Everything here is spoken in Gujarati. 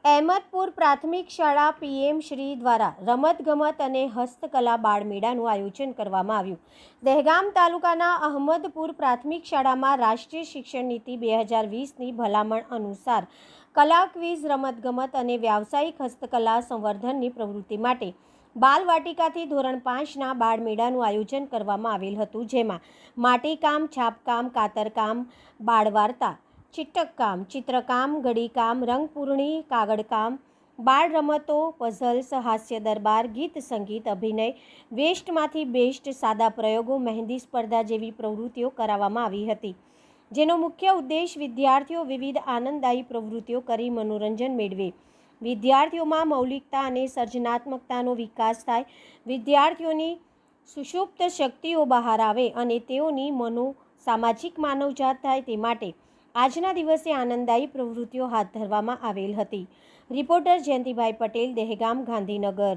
અહેમદપુર પ્રાથમિક શાળા પીએમ શ્રી દ્વારા રમતગમત અને હસ્તકલા બાળમેળાનું આયોજન કરવામાં આવ્યું. દહેગામ તાલુકાના અહમદપુર પ્રાથમિક શાળામાં રાષ્ટ્રીય શિક્ષણ નીતિ 2020ની ભલામણ અનુસાર કલા ક્વિઝ, રમતગમત અને વ્યાવસાયિક હસ્તકલા સંવર્ધનની પ્રવૃત્તિ માટે બાલવાટિકાથી ધોરણ 5ના બાળમેળાનું આયોજન કરવામાં આવેલ હતું, જેમાં માટીકામ, છાપકામ, કાતરકામ, બાળવાર્તા, ચિટકકામ, ચિત્રકામ, ગળીકામ, રંગપૂરણી, કાગળકામ, બાળ રમતો, પઝલ્સ, હાસ્ય દરબાર, ગીત સંગીત, અભિનય, વેસ્ટમાંથી બેસ્ટ, સાદા પ્રયોગો, મહેંદી સ્પર્ધા જેવી પ્રવૃત્તિઓ કરાવવામાં આવી હતી, જેનો મુખ્ય ઉદ્દેશ વિદ્યાર્થીઓ વિવિધ આનંદદાયી પ્રવૃત્તિઓ કરી મનોરંજન મેળવે, વિદ્યાર્થીઓમાં મૌલિકતા અને સર્જનાત્મકતાનો વિકાસ થાય, વિદ્યાર્થીઓની સુષુપ્ત શક્તિઓ બહાર આવે અને તેઓની સામાજિક માનવજાત થાય તે માટે આજના દિવસે આનંદદાયી પ્રવૃત્તિઓ હાથ ધરવામાં આવેલ હતી. રિપોર્ટર જયંતિભાઈ પટેલ, દહેગામ, ગાંધીનગર.